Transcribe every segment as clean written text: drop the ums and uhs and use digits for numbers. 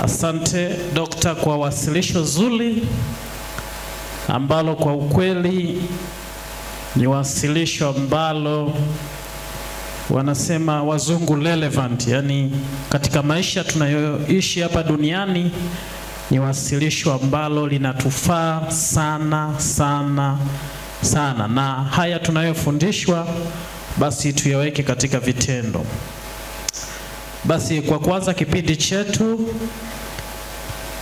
Asante Dokta kwa wasilisho zuri ambalo kwa ukweli ni wasilisho ambalo wanasema wazungu relevant, yani katika maisha tunayoishi hapa duniani ni wasilisho ambalo linatufaa sana sana sana, na haya tunayofundishwa basi tuyaweke katika vitendo. Basi kwa kuanza kipindi chetu,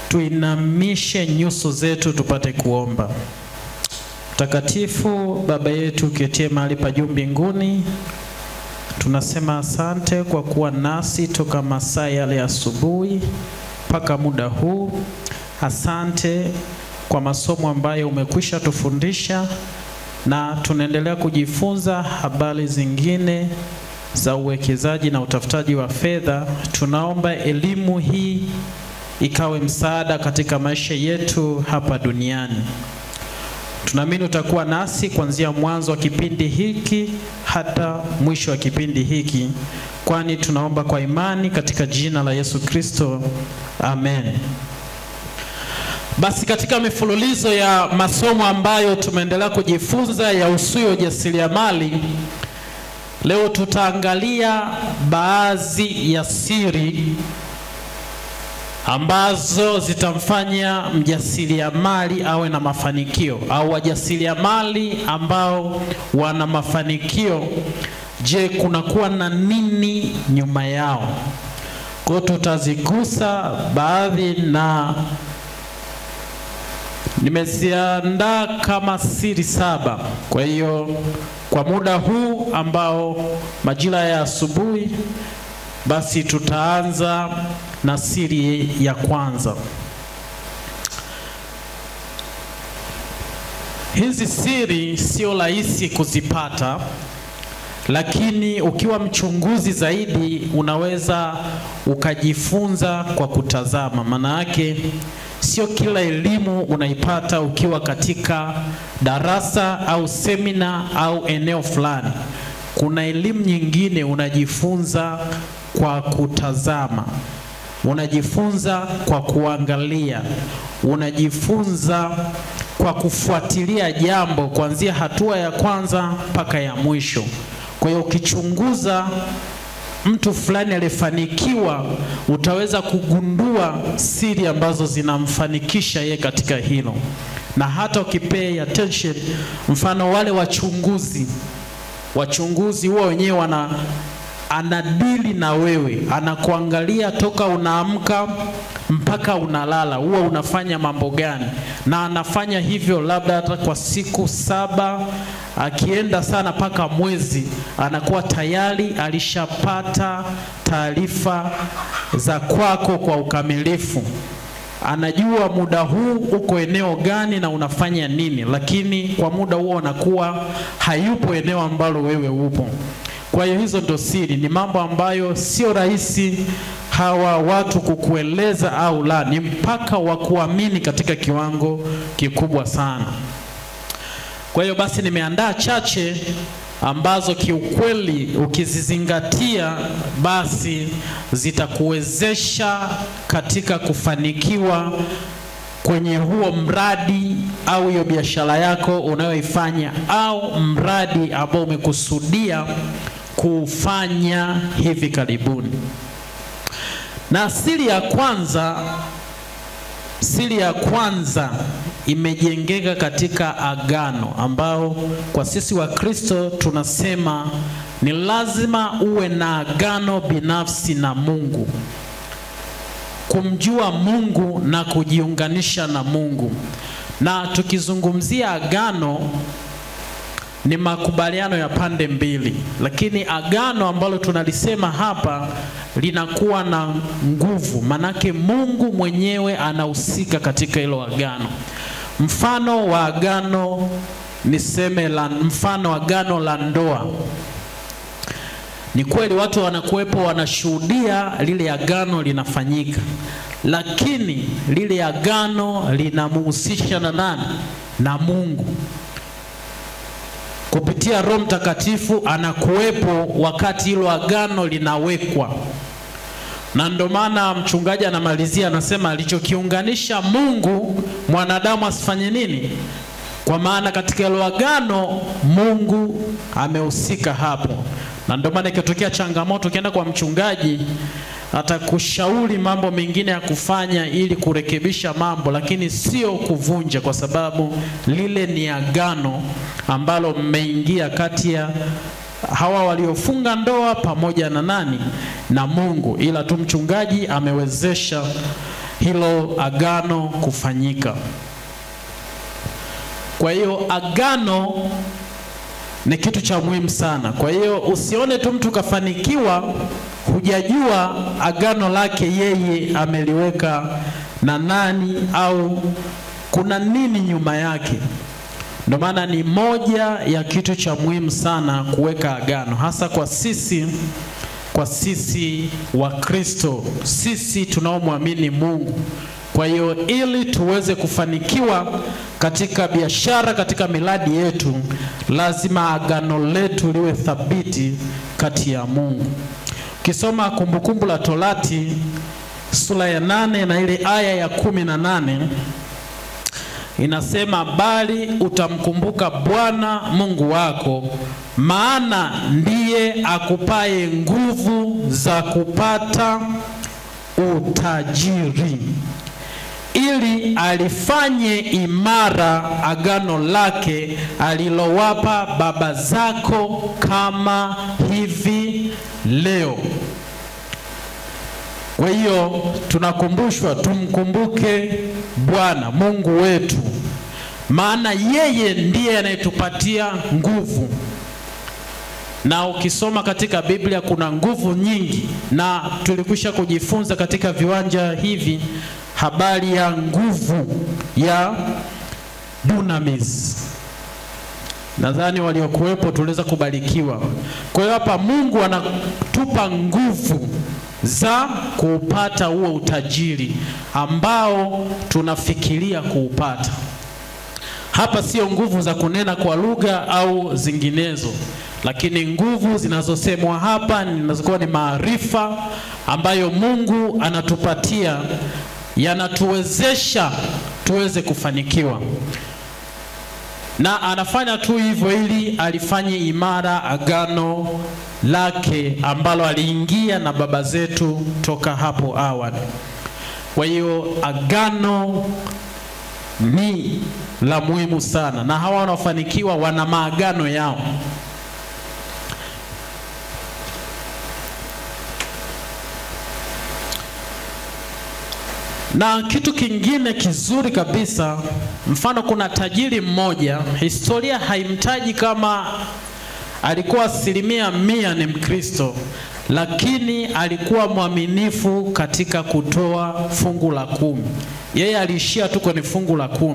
tuinamishe nyuso zetu tupate kuomba. Mtakatifu Baba yetu uketie mahali pa juu mbinguni, tunasema asante kwa kuwa nasi toka masaa yale asubuhi mpaka muda huu. Asante kwa masomo ambayo umekwisha tufundisha, na tunaendelea kujifunza habari zingine za uwekezaji na utafutaji wa fedha. Tunaomba elimu hii ikawe msaada katika maisha yetu hapa duniani. Tunaamini utakuwa nasi kuanzia mwanzo wa kipindi hiki hata mwisho wa kipindi hiki, kwani tunaomba kwa imani katika jina la Yesu Kristo. Amen. Basi katika mifululizo ya masomo ambayo tumeendelea kujifunza ya usuyo ujasiriamali, leo tutaangalia baadhi ya siri ambazo zitamfanya mjasiriamali awe na mafanikio, au wajasiriamali ambao wana mafanikio. Je, kunakuwa na nini nyuma yao? Kwa tutazigusa baadhi, na nimeziandaa kama siri 7. Kwa hiyo kwa muda huu ambao majira ya asubuhi, basi tutaanza na siri ya kwanza. Hizi siri sio rahisi kuzipata, lakini ukiwa mchunguzi zaidi unaweza ukajifunza kwa kutazama. Maana yake sio kila elimu unaipata ukiwa katika darasa au semina au eneo fulani. Kuna elimu nyingine unajifunza kwa kutazama, unajifunza kwa kuangalia, unajifunza kwa kufuatilia jambo kuanzia hatua ya kwanza mpaka ya mwisho. Kwa hiyo ukichunguza mtu fulani alifanikiwa, utaweza kugundua siri ambazo zinamfanikisha yeye katika hilo. Na hata ukipay attention, mfano wale wachunguzi wao wenyewe anadili na wewe, anakuangalia toka unaamka mpaka unalala, huwa unafanya mambo gani, na anafanya hivyo labda hata kwa siku 7, akienda sana mpaka mwezi, anakuwa tayari alishapata taarifa za kwako kwa ukamilifu. Anajua muda huu uko eneo gani na unafanya nini, lakini kwa muda huo anakuwa hayupo eneo ambalo wewe upo. Kwa hiyo hizo ndo siri, ni mambo ambayo sio rahisi hawa watu kukueleza au la, ni mpaka wa kuamini katika kiwango kikubwa sana. Kwa hiyo basi nimeandaa chache ambazo kiukweli ukizizingatia basi zitakuwezesha katika kufanikiwa kwenye huo mradi au hiyo biashara yako unayoifanya, au mradi ambao umekusudia kufanya hivi karibuni. Na siri ya kwanza imejengeka katika agano, ambao kwa sisi wa Kristo tunasema ni lazima uwe na agano binafsi na Mungu, kumjua Mungu na kujiunganisha na Mungu. Na tukizungumzia agano ni makubaliano ya pande mbili, lakini agano ambalo tunalisema hapa linakuwa na nguvu, manake Mungu mwenyewe anahusika katika hilo agano. Mfano wa agano mfano agano la ndoa. Ni kweli watu wanakuwepo wanashuhudia lile agano linafanyika, lakini lile agano linamhusisha na nani? Na Mungu. Kupitia Roho Mtakatifu anakuwepo wakati hilo agano linawekwa. Na ndio maana mchungaji anamalizia anasema alichokiunganisha Mungu mwanadamu asifanye nini? Kwa maana katika hilo agano Mungu amehusika hapo. Na ndio maana ikitokea changamoto ukienda kwa mchungaji atakushauri mambo mengine ya kufanya ili kurekebisha mambo, lakini sio kuvunja, kwa sababu lile ni agano ambalo mmeingia kati ya hawa waliofunga ndoa pamoja na nani? Na Mungu. Ila tu mchungaji amewezesha hilo agano kufanyika. Kwa hiyo agano ni kitu cha muhimu sana. Kwa hiyo usione tu mtu kafanikiwa hujajua agano lake yeye ameliweka na nani au kuna nini nyuma yake. Ndio maana ni moja ya kitu cha muhimu sana kuweka agano, hasa kwa sisi wa Kristo, sisi tunaomwamini Mungu. Kwa hiyo ili tuweze kufanikiwa katika biashara, katika miradi yetu, lazima agano letu liwe thabiti kati ya Mungu. Ukisoma Kumbukumbu la Torati sura ya 8 na ile aya ya 18 inasema, bali utamkumbuka Bwana Mungu wako, maana ndiye akupaye nguvu za kupata utajiri, ili alifanye imara agano lake alilowapa baba zako kama hivi leo. Kwa hiyo tunakumbushwa tumkumbuke Bwana Mungu wetu, maana yeye ndiye anayetupatia nguvu. Na ukisoma katika Biblia kuna nguvu nyingi, na tulikwisha kujifunza katika viwanja hivi habari ya nguvu ya dunamis. Nadhani waliokuwepo tuliweza kubarikiwa. Kwa hiyo hapa Mungu anatupa nguvu za kupata huo utajiri ambao tunafikiria kuupata. Hapa sio nguvu za kunena kwa lugha au zinginezo, lakini nguvu zinazosemwa hapa zinazokuwa ni maarifa ambayo Mungu anatupatia, yanatuwezesha tuweze kufanikiwa. Na anafanya tu hivyo ili alifanye imara agano lake ambalo aliingia na baba zetu toka hapo awali. Kwa hiyo agano ni la muhimu sana, na hawa wanaofanikiwa wana maagano yao. Na kitu kingine kizuri kabisa, mfano kuna tajiri mmoja, historia haimtaji kama alikuwa 100% ni Mkristo, lakini alikuwa mwaminifu katika kutoa fungu la 10. Yeye aliishia tu kwenye fungu la 10.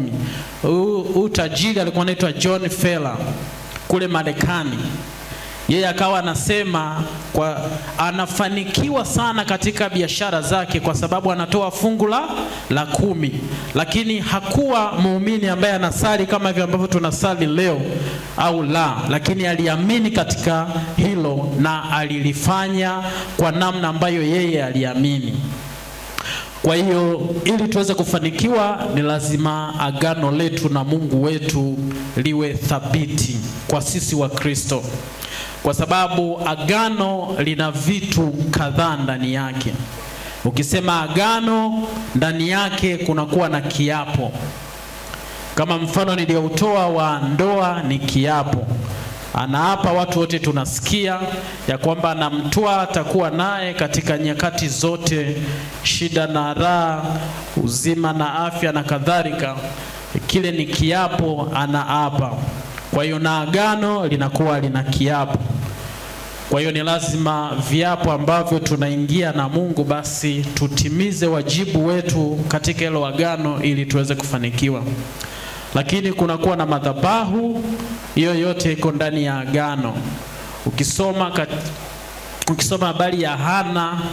Huyu tajiri alikuwa anaitwa John Feller kule Marekani. Yeye akawa anasema anafanikiwa sana katika biashara zake kwa sababu anatoa fungu la 10. Lakini hakuwa muumini ambaye anasali kama vile ambavyo tunasali leo au la, lakini aliamini katika hilo na alilifanya kwa namna ambayo yeye aliamini. Kwa hiyo ili tuweze kufanikiwa ni lazima agano letu na Mungu wetu liwe thabiti kwa sisi wa Kristo. Kwa sababu agano lina vitu kadhaa ndani yake. Ukisema agano, ndani yake kunakuwa na kiapo. Kama mfano nilioutoa wa ndoa ni kiapo. Anaapa, watu wote tunasikia ya kwamba anamtoa atakuwa naye katika nyakati zote, shida na raha, uzima na afya na kadhalika. Kile ni kiapo anaapa. Kwa hiyo na agano linakuwa lina kiapo. Kwa hiyo ni lazima viapo ambavyo tunaingia na Mungu basi tutimize wajibu wetu katika hilo agano ili tuweze kufanikiwa. Lakini kunakuwa na madhabahu, hiyo yote iko ndani ya agano. Ukisoma habari ya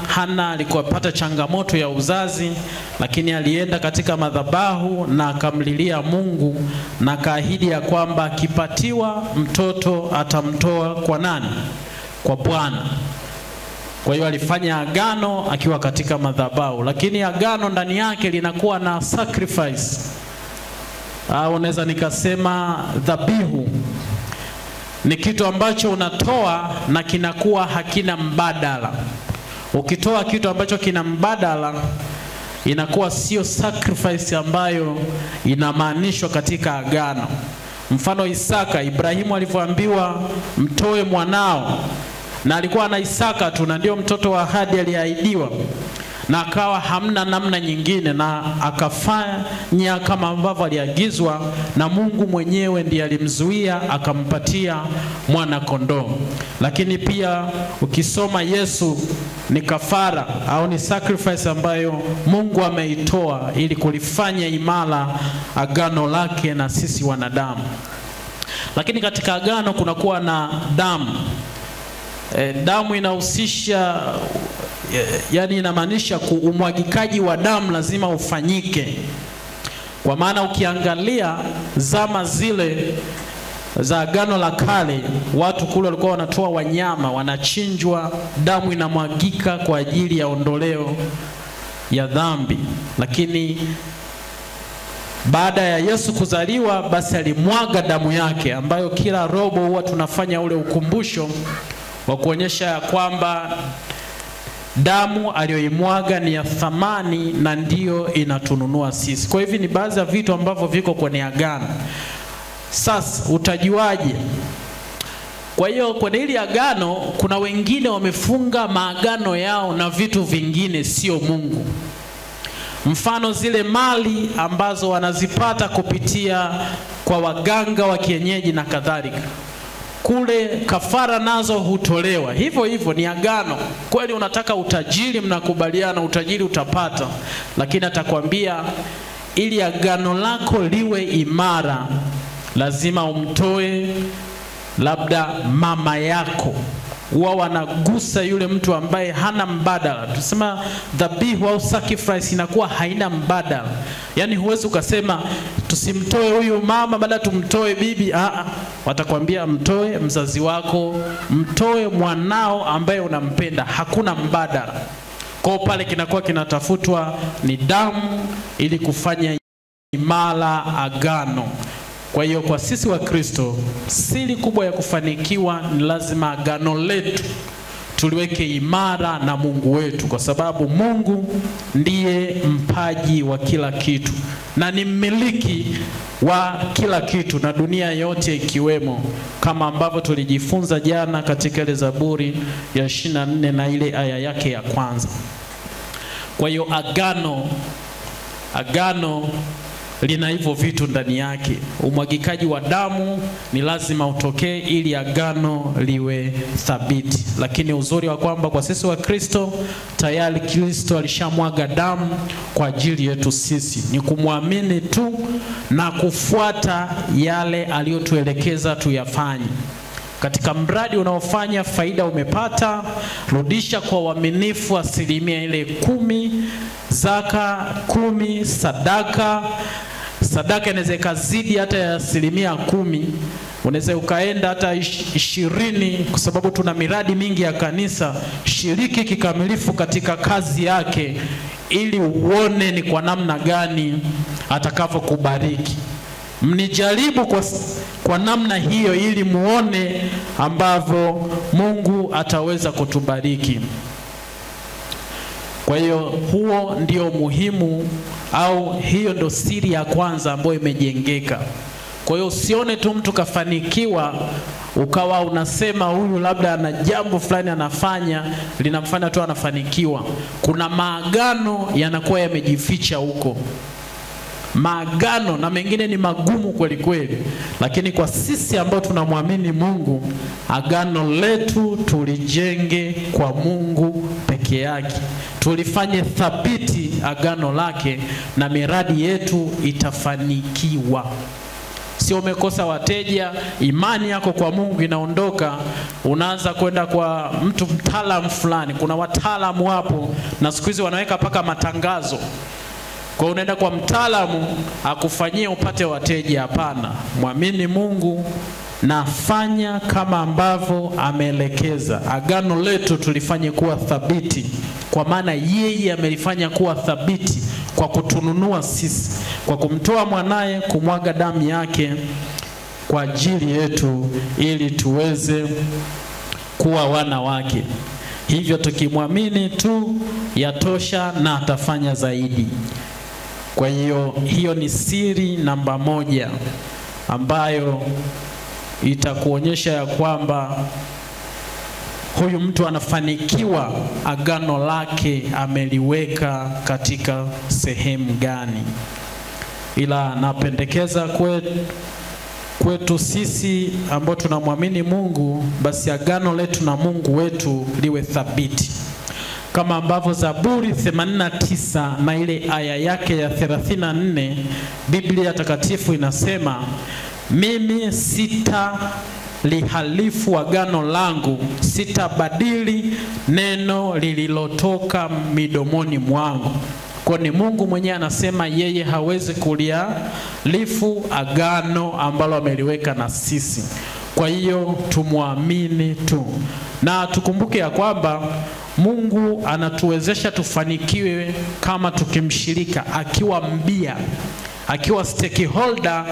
Hana alikuwa pata changamoto ya uzazi, lakini alienda katika madhabahu na akamlilia Mungu na kaahidi ya kwamba akipatiwa mtoto atamtoa kwa nani? Kwa Bwana. Kwa hiyo alifanya agano akiwa katika madhabahu, lakini agano ndani yake linakuwa na sacrifice, au unaweza nikasema dhabihu. Ni kitu ambacho unatoa na kinakuwa hakina mbadala. Ukitoa kitu ambacho kina mbadala, inakuwa sio sacrifice ambayo inamaanishwa katika agano. Mfano Isaka, Ibrahimu alivyoambiwa mtoe mwanao, na alikuwa na Isaka tu, na ndio mtoto wa ahadi aliahidiwa, na akawa hamna namna nyingine, na akafanya kama ambavyo aliagizwa, na Mungu mwenyewe ndiye alimzuia akampatia mwana kondoo. Lakini pia ukisoma Yesu ni kafara au ni sacrifice ambayo Mungu ameitoa ili kulifanya imara agano lake na sisi wanadamu. Lakini katika agano kunakuwa na damu. Damu inahusisha, yani inamaanisha umwagikaji wa damu lazima ufanyike. Kwa maana ukiangalia zama zile za agano la kale, watu kule walikuwa wanatoa wanyama, wanachinjwa, damu inamwagika kwa ajili ya ondoleo ya dhambi. Lakini baada ya Yesu kuzaliwa, basi alimwaga damu yake, ambayo kila robo huwa tunafanya ule ukumbusho wa kuonyesha kwamba damu aliyoimwaga ni ya thamani na ndiyo inatununua sisi. Kwa hivyo ni baadhi ya vitu ambavyo viko kwenye agano. Sasa utajuaje? Kwa hiyo kwenye hili agano kuna wengine wamefunga maagano yao na vitu vingine, sio Mungu. Mfano zile mali ambazo wanazipata kupitia kwa waganga wa kienyeji na kadhalika, kule kafara nazo hutolewa. Hivyo hivyo ni agano. Kweli unataka utajiri, mnakubaliana utajiri utapata, lakini atakwambia ili agano lako liwe imara lazima umtoe labda mama yako. Huwa wanagusa yule mtu ambaye hana mbadala. Tusema dhabihu au sacrifice inakuwa haina mbadala. Yani huwezi ukasema tusimtoe huyu mama baada tumtoe bibi. Watakwambia mtoe mzazi wako, mtoe mwanao ambaye unampenda, hakuna mbadala. Kwa pale kinakuwa kinatafutwa ni damu ili kufanya imara agano. Kwa hiyo kwa sisi wa Kristo, siri kubwa ya kufanikiwa ni lazima agano letu tuliweke imara na Mungu wetu, kwa sababu Mungu ndiye mpaji wa kila kitu na ni mmiliki wa kila kitu, na dunia yote ikiwemo, kama ambavyo tulijifunza jana katika ile Zaburi ya 24 na ile aya yake ya kwanza. Kwa hiyo agano lina hivyo vitu ndani yake. Umwagikaji wa damu ni lazima utokee ili agano liwe thabiti. Lakini uzuri wa kwamba kwa sisi wa Kristo, tayari Kristo alishamwaga damu kwa ajili yetu sisi. Ni kumwamini tu na kufuata yale aliyotuelekeza tuyafanye. Katika mradi unaofanya, faida umepata, rudisha kwa uaminifu 10%, zaka 10%, sadaka inaweza kazidi hata ya 10%, unaweza ukaenda hata 20%, kwa sababu tuna miradi mingi ya kanisa. Shiriki kikamilifu katika kazi yake ili uone ni kwa namna gani atakavyokubariki. Mnijaribu kwa namna hiyo ili muone ambavyo Mungu ataweza kutubariki. Kwa hiyo huo ndio muhimu, au hiyo ndo siri ya kwanza ambayo imejengeka. Kwa hiyo usione tu mtu kafanikiwa ukawa unasema huyu labda ana jambo fulani anafanya linamfanya tu anafanikiwa. Kuna maagano yanakuwa yamejificha huko. Maagano na mengine ni magumu kweli kweli, lakini kwa sisi ambao tunamwamini Mungu, agano letu tulijenge kwa Mungu peke yake. Tulifanye thabiti agano lake na miradi yetu itafanikiwa. Sio umekosa wateja, imani yako kwa Mungu inaondoka, unaanza kwenda kwa mtu mtaalamu fulani. Kuna wataalamu hapo, na siku hizi wanaweka paka matangazo. Kwa unaenda kwa mtaalamu akufanyie upate wateja. Hapana, muamini Mungu, na fanya kama ambavyo ameelekeza. Agano letu tulifanye kuwa thabiti, kwa maana yeye amelifanya kuwa thabiti kwa kutununua sisi, kwa kumtoa mwanaye, kumwaga damu yake kwa ajili yetu, ili tuweze kuwa wana wake. Hivyo tukimwamini tu yatosha, na atafanya zaidi. Kwa hiyo ni siri namba 1 ambayo itakuonyesha ya kwamba huyu mtu anafanikiwa, agano lake ameliweka katika sehemu gani. Ila napendekeza kwetu sisi ambao tunamwamini Mungu, basi agano letu na Mungu wetu liwe thabiti, kama ambavyo Zaburi 89 na ile aya yake ya 34, Biblia takatifu inasema, mimi sitalihalifu agano langu, sitabadili neno lililotoka midomoni mwangu. Kwa ni Mungu mwenyewe anasema yeye hawezi kulihalifu agano ambalo ameliweka na sisi. Kwa hiyo tumwamini tu, na tukumbuke ya kwamba Mungu anatuwezesha tufanikiwe kama tukimshirika, akiwa mbia, akiwa stakeholder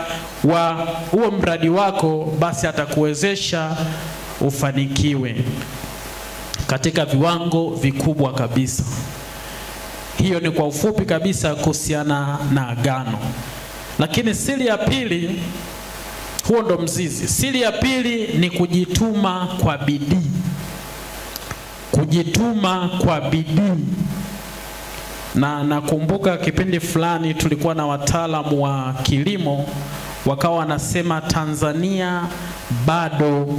wa huo mradi wako, basi atakuwezesha ufanikiwe katika viwango vikubwa kabisa. Hiyo ni kwa ufupi kabisa kuhusiana na agano. Lakini siri ya pili, huo ndo mzizi. Siri ya pili ni kujituma kwa bidii. Kujituma kwa bidii. Na nakumbuka kipindi fulani tulikuwa na wataalamu wa kilimo, wakawa wanasema Tanzania bado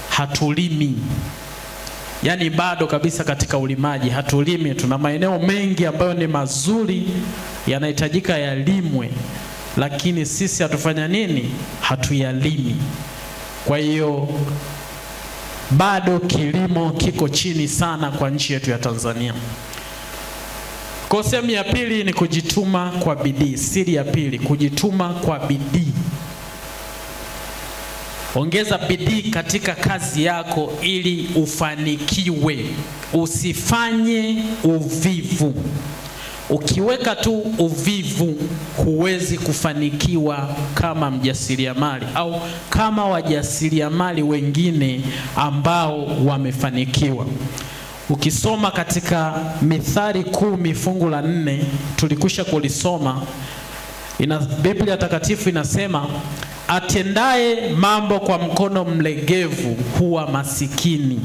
hatulimi. Yaani bado kabisa katika ulimaji hatulimi. Tuna maeneo mengi ambayo ni mazuri, yanahitajika yalimwe, lakini sisi hatufanya nini? Hatuyalimi. Kwa hiyo bado kilimo kiko chini sana kwa nchi yetu ya Tanzania. Kwa sehemu ya pili ni kujituma kwa bidii. Siri ya pili, kujituma kwa bidii. Ongeza bidii katika kazi yako ili ufanikiwe. Usifanye uvivu. Ukiweka tu uvivu, huwezi kufanikiwa kama mjasiriamali au kama wajasiriamali wengine ambao wamefanikiwa. Ukisoma katika Mithali 10 fungu la 4, tulikwisha kulisoma, Biblia takatifu inasema, atendaye mambo kwa mkono mlegevu huwa masikini.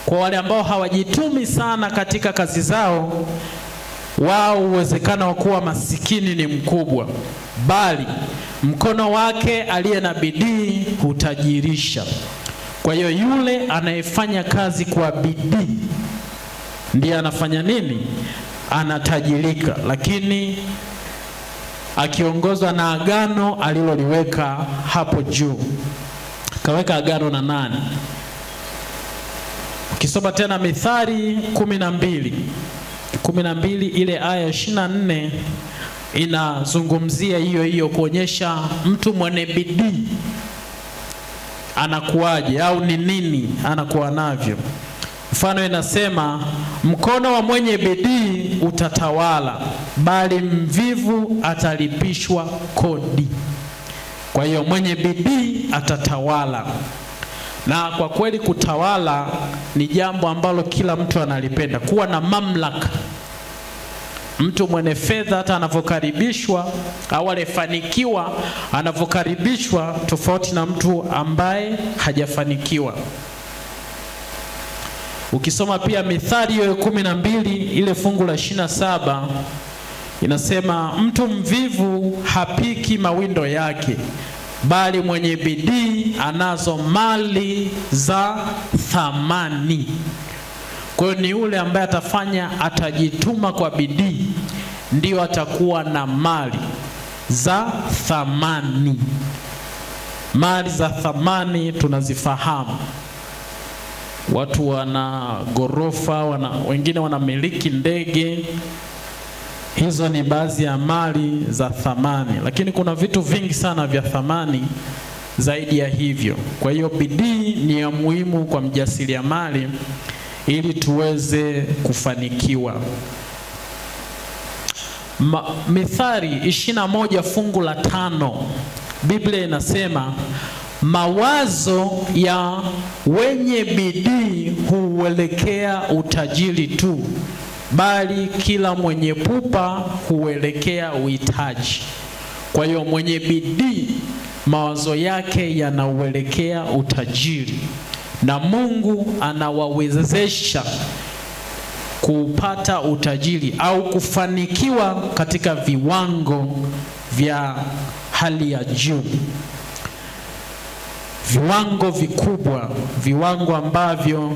Kwa wale ambao hawajitumi sana katika kazi zao, wao uwezekano wa kuwa masikini ni mkubwa, bali mkono wake aliye na bidii hutajirisha. Kwa hiyo yule anayefanya kazi kwa bidii ndiye anafanya nini? Anatajirika. Lakini akiongozwa na agano aliloliweka hapo juu. Kaweka agano na nani? Ukisoma tena Mithali 12 ile aya 24 inazungumzia hiyo kuonyesha mtu mwenye bidii anakuaje au ni nini anakuwa navyo. Mfano inasema, mkono wa mwenye bidii utatawala, bali mvivu atalipishwa kodi. Kwa hiyo mwenye bidii atatawala. Na kwa kweli kutawala ni jambo ambalo kila mtu analipenda, kuwa na mamlaka. Mtu mwenye fedha hata anavyokaribishwa au alifanikiwa anavyokaribishwa tofauti na mtu ambaye hajafanikiwa. Ukisoma pia Mithali 12 ile fungu la 27 inasema, mtu mvivu hapiki mawindo yake, bali mwenye bidii anazo mali za thamani. Kwa hiyo ni yule ambaye atajituma kwa bidii, ndio atakuwa na mali za thamani. Mali za thamani tunazifahamu. Watu wana gorofa, wengine wanamiliki ndege. Hizo ni baadhi ya mali za thamani. Lakini kuna vitu vingi sana vya thamani zaidi ya hivyo. Kwa hiyo bidii ni ya muhimu kwa mjasiriamali ili tuweze kufanikiwa. Mithali 21 fungu la 5, Biblia inasema mawazo ya wenye bidii huelekea utajiri tu, bali kila mwenye pupa huelekea uhitaji. Kwa hiyo mwenye bidii mawazo yake yanauelekea utajiri, na Mungu anawawezesha kupata utajiri au kufanikiwa katika viwango vya hali ya juu, viwango vikubwa, viwango ambavyo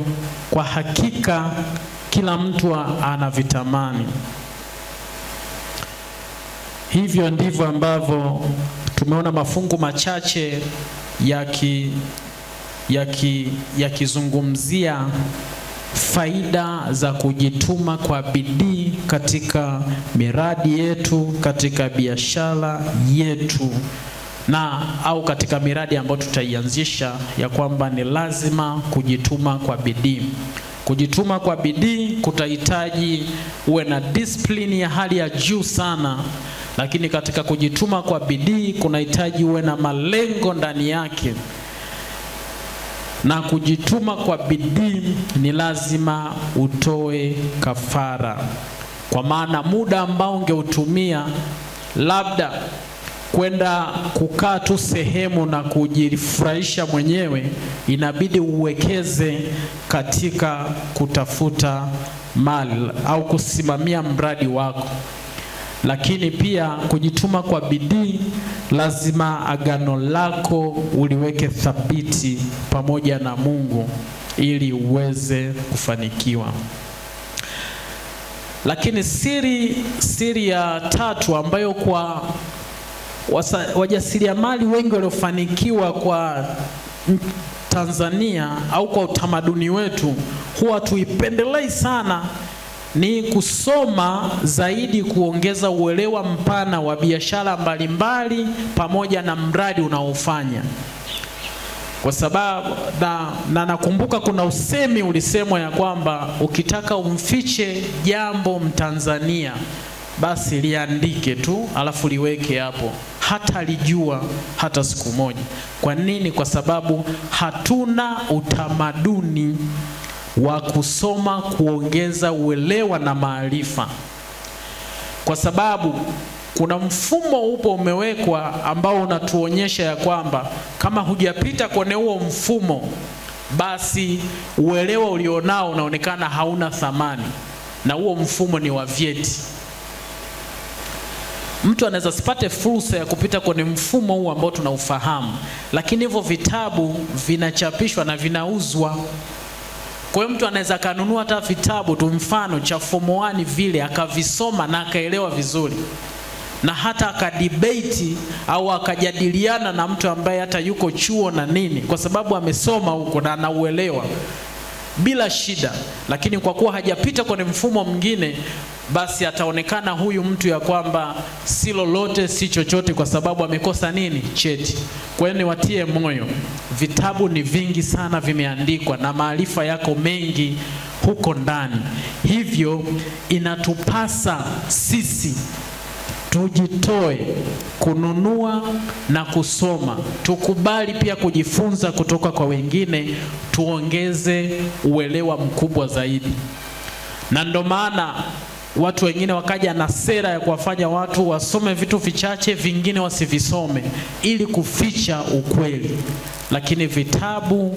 kwa hakika kila mtu anavitamani. Hivyo ndivyo ambavyo tumeona mafungu machache yakizungumzia faida za kujituma kwa bidii katika miradi yetu, katika biashara yetu, na au katika miradi ambayo tutaianzisha, ya kwamba ni lazima kujituma kwa bidii. Kujituma kwa bidii kutahitaji uwe na discipline ya hali ya juu sana, lakini katika kujituma kwa bidii kunahitaji uwe na malengo ndani yake. Na kujituma kwa bidii ni lazima utoe kafara, kwa maana muda ambao ungeutumia labda kwenda kukaa tu sehemu na kujifurahisha mwenyewe, inabidi uwekeze katika kutafuta mali au kusimamia mradi wako. Lakini pia kujituma kwa bidii, lazima agano lako uliweke thabiti pamoja na Mungu ili uweze kufanikiwa. Lakini siri ya tatu ambayo kwa wajasiriamali wengi waliofanikiwa kwa Tanzania au kwa utamaduni wetu huwa tuipendelei sana, ni kusoma zaidi, kuongeza uelewa mpana wa biashara mbalimbali pamoja na mradi unaofanya. Kwa sababu nakumbuka kuna usemi ulisemwa ya kwamba ukitaka umfiche jambo Mtanzania, basi liandike tu alafu liweke hapo, hata lijua hata siku moja. Kwa nini? Kwa sababu hatuna utamaduni wa kusoma, kuongeza uelewa na maarifa. Kwa sababu kuna mfumo upo umewekwa ambao unatuonyesha ya kwamba kama hujapita kwenye huo mfumo, basi uelewa ulionao unaonekana hauna thamani, na huo mfumo ni wa vyeti. Mtu anaweza sipate fursa ya kupita kwenye mfumo huu ambao tunaufahamu, lakini hivyo vitabu vinachapishwa na vinauzwa. Kwa hiyo mtu anaweza kanunua hata vitabu tu mfano cha form 1 vile, akavisoma na akaelewa vizuri, na hata akadebate au akajadiliana na mtu ambaye hata yuko chuo na nini, kwa sababu amesoma huko na anauelewa bila shida. Lakini kwa kuwa hajapita kwenye mfumo mwingine, basi ataonekana huyu mtu ya kwamba si lolote si chochote, kwa sababu amekosa nini? Cheti. Kwa hiyo niwatie moyo, vitabu ni vingi sana vimeandikwa na maarifa yako mengi huko ndani. Hivyo inatupasa sisi tujitoe kununua na kusoma, tukubali pia kujifunza kutoka kwa wengine, tuongeze uelewa mkubwa zaidi. Na ndo maana watu wengine wakaja na sera ya kuwafanya watu wasome vitu vichache, vingine wasivisome, ili kuficha ukweli. Lakini vitabu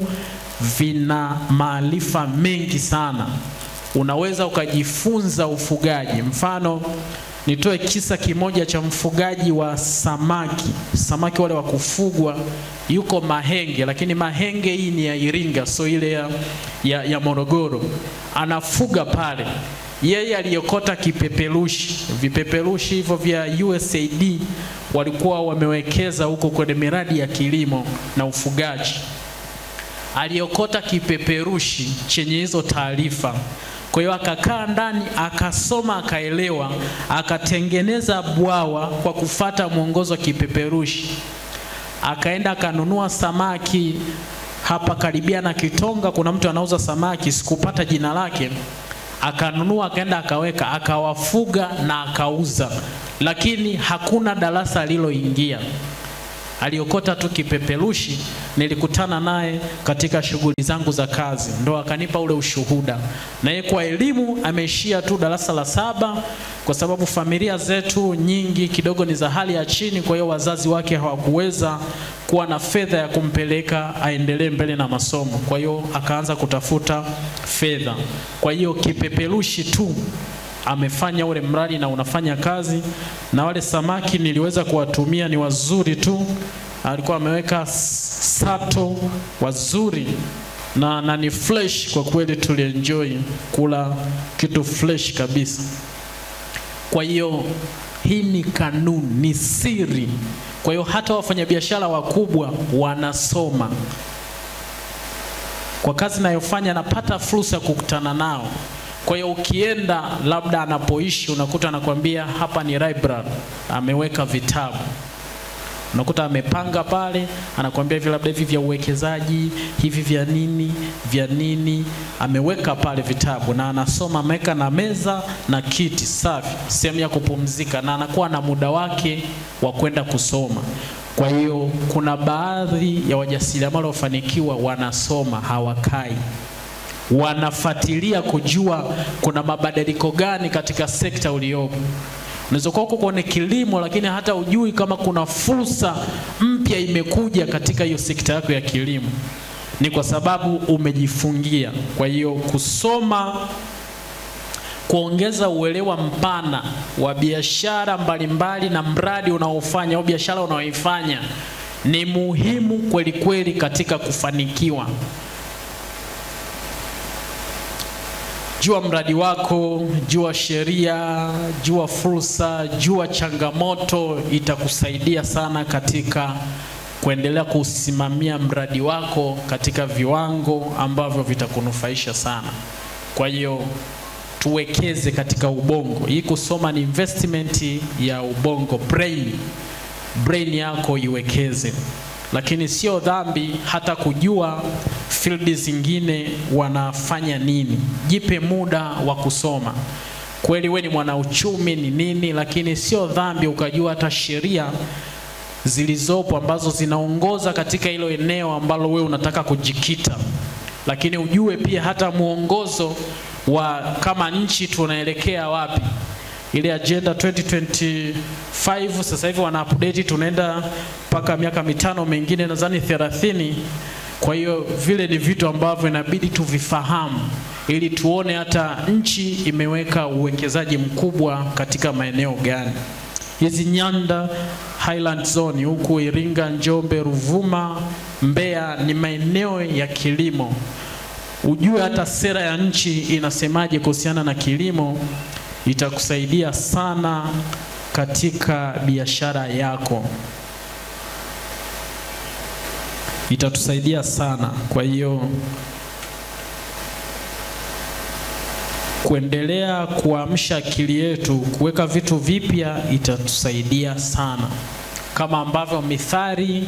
vina maarifa mengi sana. Unaweza ukajifunza ufugaji. Mfano, nitoe kisa kimoja cha mfugaji wa samaki wale wa kufugwa, yuko Mahenge, lakini Mahenge hii ni ya Iringa, so ile ya Morogoro. Anafuga pale. Yeye aliokota vipeperushi hivyo vya USAID, walikuwa wamewekeza huko kwenye miradi ya kilimo na ufugaji. Aliokota kipeperushi chenye hizo taarifa. Kwa hiyo akakaa ndani, akasoma, akaelewa, akatengeneza bwawa kwa kufata mwongozo wa kipeperushi. akaenda akanunua samaki hapa karibia na Kitonga, kuna mtu anauza samaki, sikupata jina lake. Akanunua, akaenda akaweka, akawafuga na akauza, lakini hakuna darasa aliloingia. Aliokota tu kipeperushi. Nilikutana naye katika shughuli zangu za kazi, ndo akanipa ule ushuhuda. Na yeye kwa elimu ameishia tu darasa la 7, kwa sababu familia zetu nyingi kidogo ni za hali ya chini, kwa hiyo wazazi wake hawakuweza kuwa na fedha ya kumpeleka aendelee mbele na masomo. Kwa hiyo akaanza kutafuta fedha. Kwa hiyo kipeperushi tu amefanya ule mradi na unafanya kazi. Na wale samaki niliweza kuwatumia, ni wazuri tu. Alikuwa ameweka sato wazuri na ni fresh kwa kweli, tulienjoy kula kitu fresh kabisa. Kwa hiyo hii ni kanuni, ni siri. Kwa hiyo hata wafanyabiashara wakubwa wanasoma. Kwa kazi nayofanya napata fursa ya kukutana nao. Kwa hiyo ukienda labda anapoishi unakuta anakuambia hapa ni library, ameweka vitabu. Unakuta amepanga pale, anakuambia hivi labda hivi vya uwekezaji, hivi vya nini, ameweka pale vitabu na anasoma, ameweka na meza na kiti safi, sehemu ya kupumzika, na anakuwa na muda wake wa kwenda kusoma. Kwa hiyo kuna baadhi ya wajasiriamali wafanikiwa wanasoma, hawakai. Wanafuatilia kujua kuna mabadiliko gani katika sekta uliyopo. Unaweza kuwa kwenye kilimo lakini hata ujui kama kuna fursa mpya imekuja katika hiyo sekta yako ya kilimo. Ni kwa sababu umejifungia. Kwa hiyo kusoma, kuongeza uelewa mpana wa biashara mbalimbali na mradi unaofanya au biashara unaoifanya ni muhimu kweli kweli katika kufanikiwa. Jua mradi wako, jua sheria, jua fursa, jua changamoto, itakusaidia sana katika kuendelea kusimamia mradi wako katika viwango ambavyo vitakunufaisha sana. Kwa hiyo tuwekeze katika ubongo. Hii kusoma ni investment ya ubongo, brain yako iwekeze. Lakini sio dhambi hata kujua field zingine wanafanya nini. Jipe muda wa kusoma. Kweli wewe ni mwanauchumi ni nini, lakini sio dhambi ukajua hata sheria zilizopo ambazo zinaongoza katika hilo eneo ambalo wewe unataka kujikita. Lakini ujue pia hata muongozo wa kama nchi tunaelekea wapi. Ile agenda 2025 sasa hivi wana update, tunaenda mpaka miaka 5 mengine nadhani 30. Kwa hiyo vile ni vitu ambavyo inabidi tuvifahamu ili tuone hata nchi imeweka uwekezaji mkubwa katika maeneo gani. Hizi nyanda Highland Zone huku Iringa, Njombe, Ruvuma, Mbeya ni maeneo ya kilimo. Ujue hata sera ya nchi inasemaje kuhusiana na kilimo, itakusaidia sana katika biashara yako. Itatusaidia sana. Kwa hiyo kuendelea kuamsha akili yetu, kuweka vitu vipya itatusaidia sana. Kama ambavyo Mithali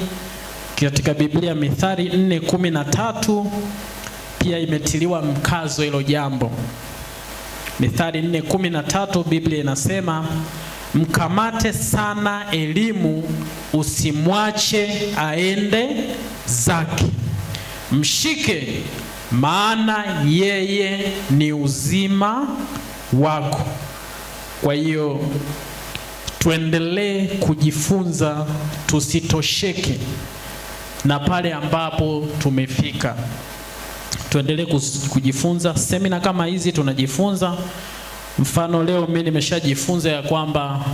katika Biblia, Mithali 4:13 pia imetiliwa mkazo hilo jambo. Mithali 4:13 Biblia inasema, mkamate sana elimu, usimwache aende zake. Mshike, maana yeye ni uzima wako. Kwa hiyo tuendelee kujifunza, tusitosheke na pale ambapo tumefika. Tuendelee kujifunza. Semina kama hizi tunajifunza. Mfano leo mimi nimeshajifunza ya kwamba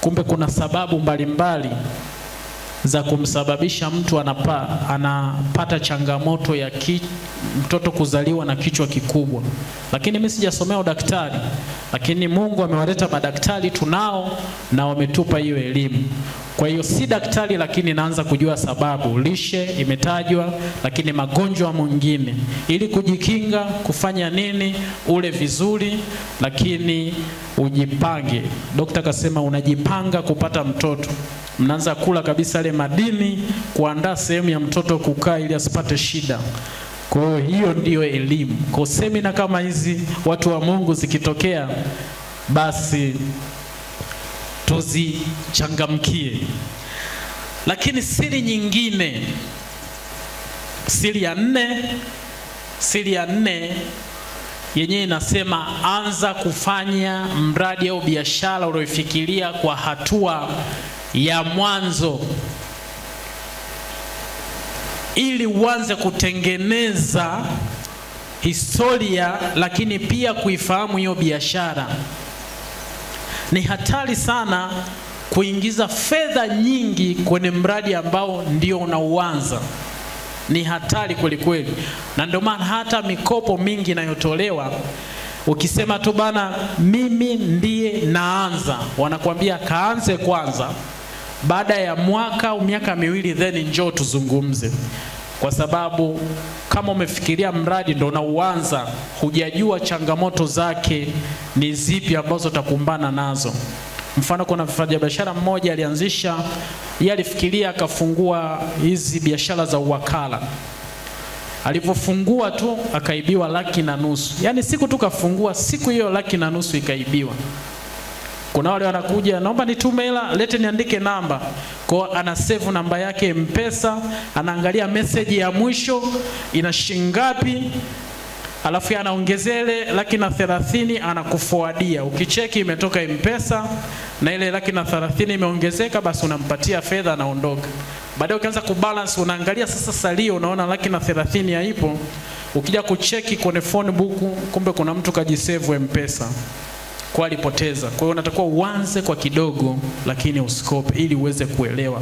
kumbe kuna sababu mbalimbali za kumsababisha mtu anapata changamoto ya mtoto kuzaliwa na kichwa kikubwa. Lakini mimi sijasomea udaktari. lakini Mungu amewaleta madaktari tunao na wametupa hiyo elimu. Kwa hiyo si daktari, lakini naanza kujua sababu. Lishe imetajwa, lakini magonjwa mengine ili kujikinga, kufanya nini? Ule vizuri, lakini ujipange. Daktari akasema unajipanga kupata mtoto, mnaanza kula kabisa ile madini, kuandaa sehemu ya mtoto kukaa ili asipate shida. Kwa hiyo ndiyo elimu. Kwa semina kama hizi watu wa Mungu zikitokea, basi tuzichangamkie. Lakini siri nyingine, siri ya nne yenyewe inasema anza kufanya mradi au biashara unayofikiria kwa hatua ya mwanzo, ili uanze kutengeneza historia, lakini pia kuifahamu hiyo biashara. Ni hatari sana kuingiza fedha nyingi kwenye mradi ambao ndio unauanza. Ni hatari kweli kweli. Na ndio maana hata mikopo mingi inayotolewa, ukisema tu bana mimi ndiye naanza, wanakuambia kaanze kwanza, baada ya mwaka au miaka miwili then njoo tuzungumze. Kwa sababu kama umefikiria mradi ndo unauanza, hujajua changamoto zake ni zipi ambazo utakumbana nazo. Mfano, kuna mfanyabiashara mmoja alianzisha, yeye alifikiria akafungua hizi biashara za uwakala. Alipofungua tu akaibiwa 1,500,000. Yaani siku tu kafungua, siku hiyo 1,500,000 ikaibiwa. Kuna wale wanakuja, naomba nitume hela, lete niandike namba. Kwa ana save namba yake M-Pesa, anaangalia message ya mwisho ina shingapi, alafu anaongezea ile 130,000 anakuforwardia. Ukicheki imetoka M-Pesa na ile 130,000 imeongezeka, basi unampatia fedha anaondoka. Baadaye ukianza kubalance unaangalia sasa salio, unaona 130,000 haipo. Ukija kucheki kwenye phone book, kumbe kuna mtu kajisave M-Pesa kwa alipoteza. Kwa hiyo unatakiwa uanze kwa kidogo, lakini usikope ili uweze kuelewa.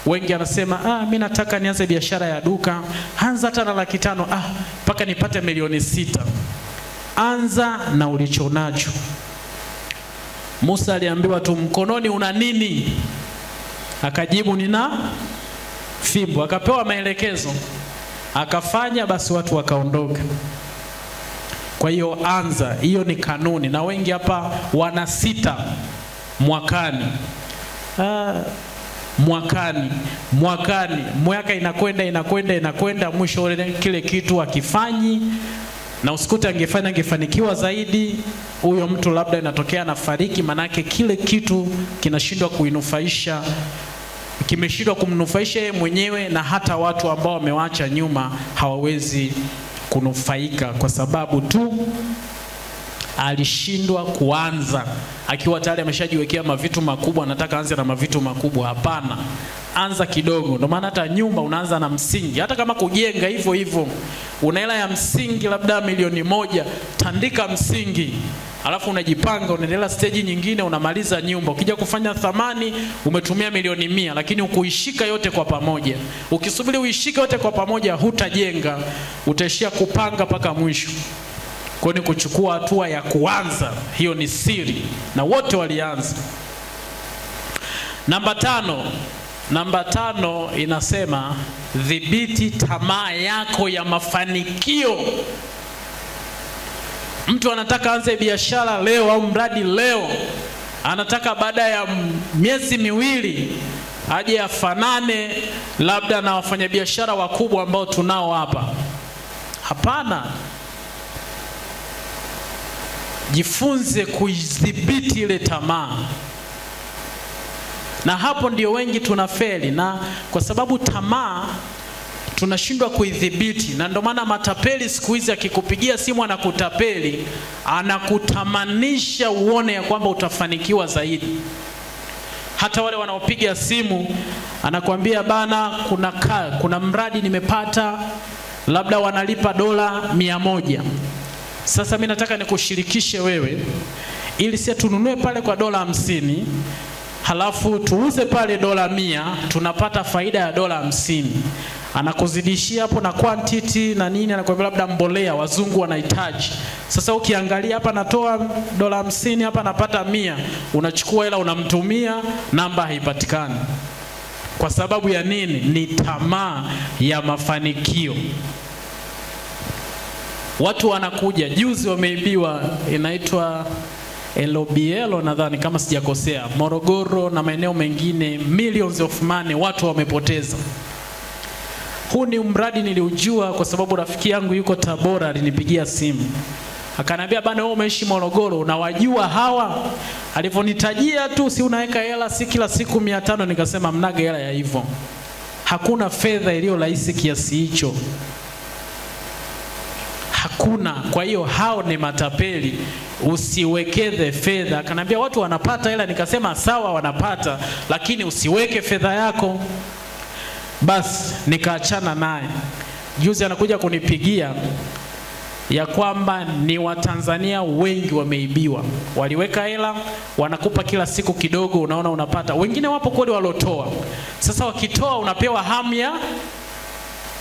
Wengi anasema mimi nataka nianze biashara ya duka, anza hata na 500,000, mpaka nipate 6,000,000. Anza na ulichonacho. Musa aliambiwa tu mkononi una nini? Akajibu nina fimbo. Akapewa maelekezo, akafanya, basi watu wakaondoka. Kwa hiyo anza, hiyo ni kanuni. Na wengi hapa wanasita mwakani. Mwaka inakwenda, mwisho kile kitu akifanyi, na usikute angefanikiwa zaidi. Huyo mtu labda inatokea anafariki, manake kile kitu kinashindwa kuinufaisha, kimeshindwa kumnufaisha yeye mwenyewe, na hata watu ambao wamewaacha nyuma hawawezi kunufaika kwa sababu tu alishindwa kuanza. Akiwa tayari ameshajiwekea mavitu makubwa, anataka anze na mavitu makubwa. Hapana, anza kidogo. Ndio maana hata nyumba unaanza na msingi. Hata kama kujenga hivyo hivyo, una hela ya msingi labda 1,000,000, tandika msingi, alafu unajipanga, unaendelea stage nyingine, unamaliza nyumba. Ukija kufanya thamani umetumia 1,100,000, lakini ukuishika yote kwa pamoja. Ukisubiri uishike yote kwa pamoja, hutajenga, utaishia kupanga mpaka mwisho. Kwa ni kuchukua hatua ya kuanza, hiyo ni siri, na wote walianza. Namba tano inasema dhibiti tamaa yako ya mafanikio. Mtu anataka anze biashara leo au mradi leo, anataka baada ya miezi miwili aje afanane labda na wafanyabiashara wakubwa ambao tunao hapa. Hapana. Jifunze kuidhibiti ile tamaa. Na hapo ndio wengi tunafeli, na kwa sababu tamaa tunashindwa kuidhibiti. Na ndio maana matapeli siku hizi akikupigia simu anakutapeli, anakutamanisha uone ya kwamba utafanikiwa zaidi. Hata wale wanaopiga simu anakuambia bana, kuna mradi nimepata, labda wanalipa $100. Sasa mimi nataka nikushirikishe wewe ili sisi tununue pale kwa $50, halafu tuuze pale $100, tunapata faida ya $50. anakuzidishia hapo na quantity na nini, anakuambia labda mbolea wazungu wanahitaji. Sasa ukiangalia hapa natoa $50, hapa napata 100, unachukua hela unamtumia, namba haipatikani. Kwa sababu ya nini? Ni tamaa ya mafanikio. Watu wanakuja, juzi wameibiwa, inaitwa LBL nadhani kama sijakosea, Morogoro na maeneo mengine, millions of money watu wamepoteza. Huu ni mradi niliujua kwa sababu rafiki yangu yuko Tabora, alinipigia simu. Akaniambia bana, wewe umeishi Morogoro, unawajua hawa? Alivyonitajia tu, si unaweka hela si kila siku 500, nikasema mnaga hela ya hivyo. Hakuna fedha iliyo rahisi kiasi hicho. Hakuna. Kwa hiyo hao ni matapeli, usiwekeze fedha. Akaniambia watu wanapata hela, nikasema sawa wanapata, lakini usiweke fedha yako. Basi nikaachana naye. Juzi anakuja kunipigia ya kwamba ni Watanzania wengi wameibiwa. Waliweka hela, wanakupa kila siku kidogo, unaona unapata. Wengine wapo kweli walotoa. Sasa wakitoa unapewa hamu ya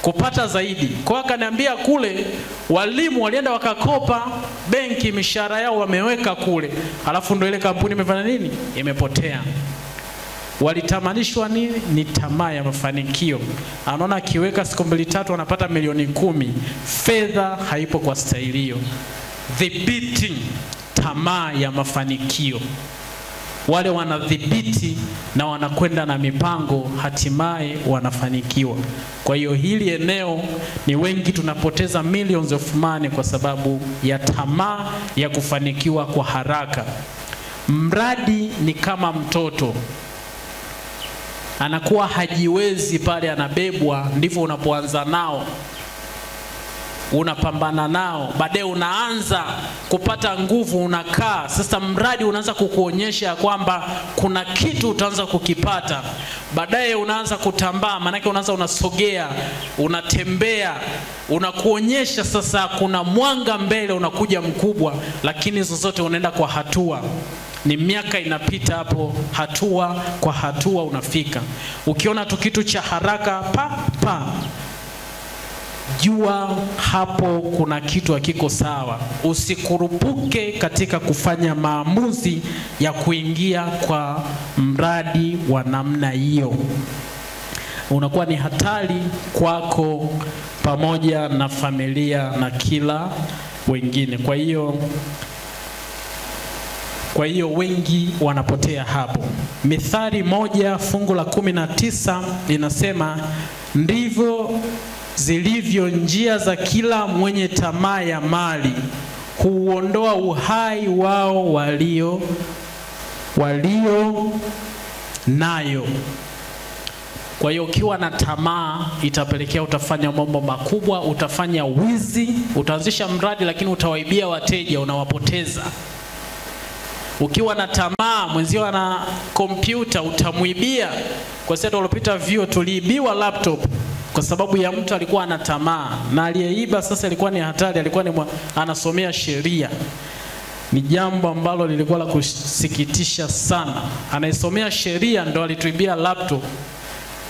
kupata zaidi. Kwa akaniambia kule walimu walienda wakakopa benki, mishahara yao wameweka kule. Alafu ndio ile kampuni imefanya nini? Imepotea. Walitamanishwa nini? Ni tamaa ya mafanikio. Anaona akiweka siku 2-3 anapata milioni 10. Fedha haipo kwa staili hiyo. Dhibiti tamaa ya mafanikio. Wale wanadhibiti na wanakwenda na mipango, hatimaye wanafanikiwa. Kwa hiyo hili eneo ni wengi tunapoteza millions of money kwa sababu ya tamaa ya kufanikiwa kwa haraka. Mradi ni kama mtoto, anakuwa hajiwezi pale anabebwa, ndivyo unapoanza nao. Unapambana nao, baadaye unaanza kupata nguvu, unakaa. Sasa mradi unaanza kukuonyesha kwamba kuna kitu utaanza kukipata. Baadaye unaanza kutambaa, maana yake unaanza unasogea, unatembea, unakuonyesha sasa kuna mwanga mbele unakuja mkubwa, lakini zozote unaenda kwa hatua. Ni miaka inapita hapo, hatua kwa hatua unafika. Ukiona tu kitu cha haraka pa jua hapo kuna kitu hakiko sawa. Usikurupuke katika kufanya maamuzi ya kuingia kwa mradi wa namna hiyo. Unakuwa ni hatari kwako pamoja na familia na kila wengine. Kwa hiyo wengi wanapotea hapo. Mithali 1 fungu la 19 linasema, ndivyo zilivyo njia za kila mwenye tamaa ya mali, huondoa uhai wao walio nayo. Kwa hiyo ukiwa na tamaa itapelekea utafanya mambo makubwa, utafanya wizi, utaanzisha mradi lakini utawaibia wateja, unawapoteza. Ukiwa na tamaa, mwenzio ana kompyuta, utamuibia. Kwa sababu tulipita vio tuliibiwa laptop kwa sababu ya mtu alikuwa ana tamaa, na aliyeiba sasa ilikuwa ni hatari, alikuwa ni anasomea sheria. Ni jambo ambalo lilikuwa la kusikitisha sana. Anaisomea sheria ndo alituibia laptop.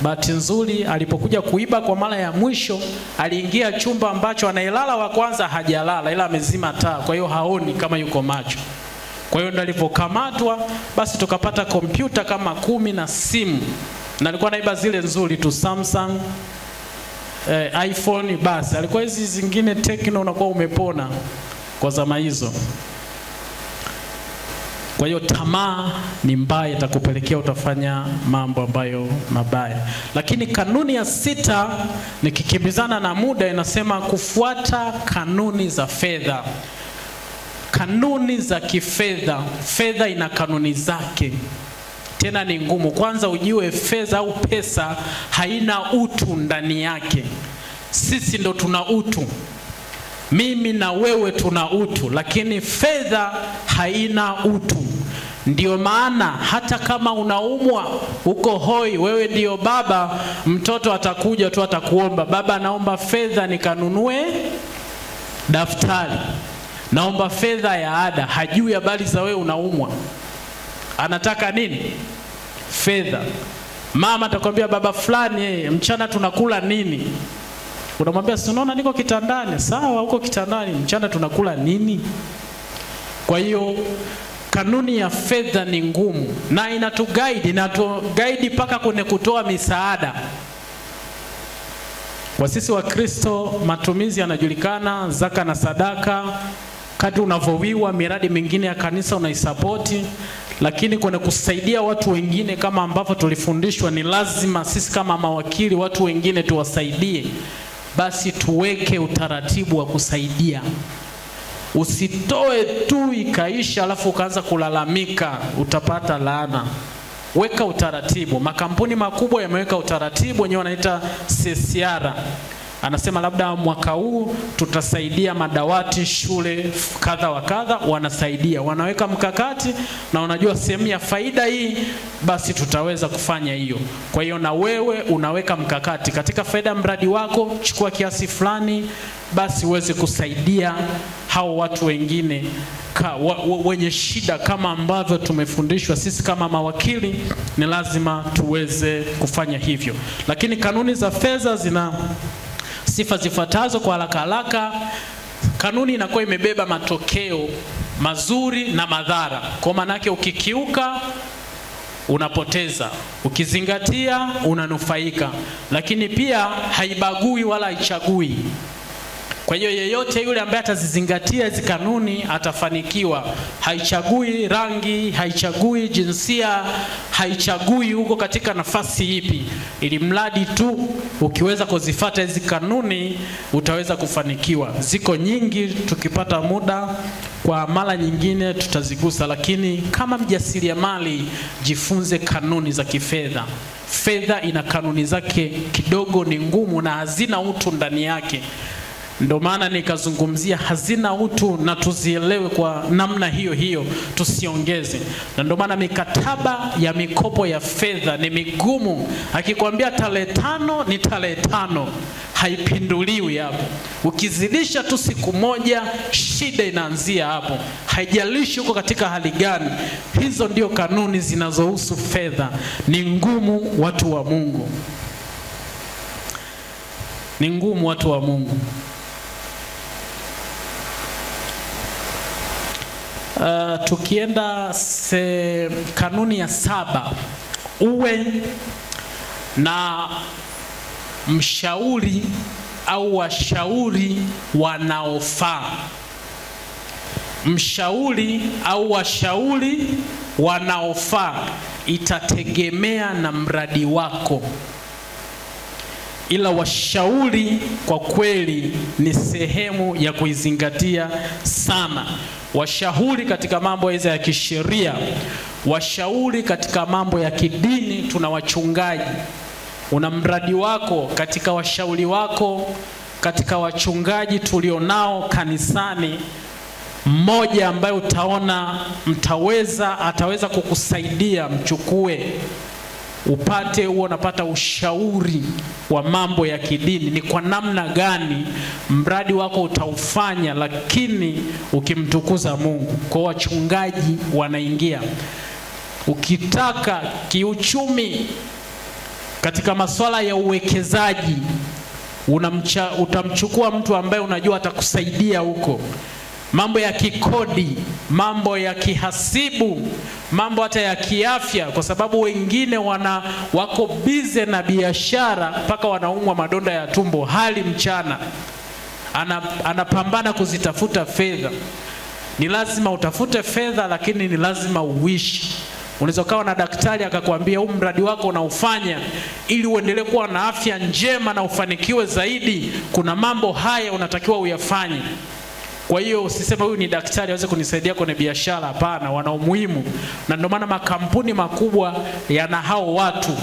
Bahati nzuri alipokuja kuiba kwa mara ya mwisho, aliingia chumba ambacho anailala wa kwanza hajalala, ila amezima taa, kwa hiyo haoni kama yuko macho. Kwa hiyo ndo alipokamatwa, basi tukapata kompyuta kama 10 na simu. Na alikuwa naiba zile nzuri tu, Samsung, iPhone, basi. Alikuwa hizi zingine Tecno unakuwa umepona kwa zama hizo. Kwa hiyo tamaa ni mbaya, itakupelekea utafanya mambo ambayo mabaya. Lakini kanuni ya 6, nikikimbizana na muda, inasema kufuata kanuni za fedha. Kanuni za kifedha. Fedha ina kanuni zake. Tena ni ngumu. Kwanza ujue fedha au pesa haina utu ndani yake. Sisi ndo tuna utu. Mimi na wewe tuna utu, lakini fedha haina utu. Ndio maana hata kama unaumwa, uko hoi, wewe ndio baba, mtoto atakuja tu atakuomba, baba naomba fedha nikanunue daftari. Naomba fedha ya ada. Hajui habari za wewe unaumwa. Anataka nini? Fedha. Mama atakwambia baba fulani, mchana tunakula nini? Unamwambia si unaona niko kitandani. Sawa, uko kitandani, mchana tunakula nini? Kwa hiyo kanuni ya fedha ni ngumu na inatuguide mpaka kwenye kutoa misaada. Kwa sisi wa Kristo matumizi yanajulikana, zaka na sadaka, kadri unavowiwa, miradi mingine ya kanisa unaisapoti, lakini kwenye kusaidia watu wengine kama ambavyo tulifundishwa ni lazima sisi kama mawakili watu wengine tuwasaidie. Basi tuweke utaratibu wa kusaidia. Usitoe tu ikaisha alafu ukaanza kulalamika, utapata laana. Weka utaratibu. Makampuni makubwa yameweka utaratibu, wenyewe wanaita CSR. Anasema labda mwaka huu tutasaidia madawati shule kadha wa kadha, wanasaidia. Wanaweka mkakati na unajua sehemu ya faida hii, basi tutaweza kufanya hiyo. Kwa hiyo na wewe unaweka mkakati katika faida mradi wako, chukua kiasi fulani basi uweze kusaidia hao watu wengine wenye shida kama ambavyo tumefundishwa sisi kama mawakili ni lazima tuweze kufanya hivyo. Lakini kanuni za fedha zina sifa zifuatazo kwa haraka. Kanuni inakuwa imebeba matokeo mazuri na madhara. Kwa maana yake ukikiuka unapoteza, ukizingatia unanufaika. Lakini pia haibagui wala haichagui. Kwa hiyo yeyote yule ambaye atazizingatia hizi kanuni atafanikiwa. Haichagui rangi, haichagui jinsia, haichagui uko katika nafasi ipi. Ili mradi tu ukiweza kuzifuata hizi kanuni utaweza kufanikiwa. Ziko nyingi, tukipata muda kwa mara nyingine tutazigusa, lakini kama mjasiriamali jifunze kanuni za kifedha. Fedha ina kanuni zake, kidogo ni ngumu na hazina utu ndani yake. Ndio maana nikazungumzia hazina utu na tuzielewe kwa namna hiyo hiyo, tusiongeze. Na ndio maana mikataba ya mikopo ya fedha ni migumu. Akikwambia tarehe 5 ni tarehe 5, haipinduliwi hapo. Ukizidisha tu siku moja shida inaanzia hapo. Haijalishi uko katika hali gani. Hizo ndio kanuni zinazohusu fedha. Ni ngumu watu wa Mungu. Ni ngumu watu wa Mungu. Tukienda kanuni ya 7, uwe na mshauri au washauri wanaofaa. Mshauri au washauri wanaofaa itategemea na mradi wako. Ila washauri kwa kweli ni sehemu ya kuizingatia sana. Washauri katika mambo hizo ya kisheria, washauri katika mambo ya kidini, tuna wachungaji. Una mradi wako, katika washauri wako, katika wachungaji tulionao kanisani, mmoja ambaye utaona ataweza kukusaidia, mchukue. Upate huo, unapata ushauri wa mambo ya kidini. Ni kwa namna gani mradi wako utaufanya lakini ukimtukuza Mungu. Kwa wachungaji wanaingia. Ukitaka kiuchumi katika masuala ya uwekezaji, utamchukua mtu ambaye unajua atakusaidia huko. Mambo ya kikodi, mambo ya kihasibu, mambo hata ya kiafya, kwa sababu wengine wako busy na biashara mpaka wanaumwa madonda ya tumbo hali mchana. Anapambana kuzitafuta fedha. Ni lazima utafute fedha, lakini ni lazima uishi. Unaweza kuwa na daktari akakwambia huu mradi wako unaufanya ili uendelee kuwa na afya njema na ufanikiwe zaidi, kuna mambo haya unatakiwa uyafanye. Kwa hiyo usiseme huyu ni daktari aweze kunisaidia kwenye biashara. Hapana, wana umuhimu. Na ndio maana makampuni makubwa yana hao watu.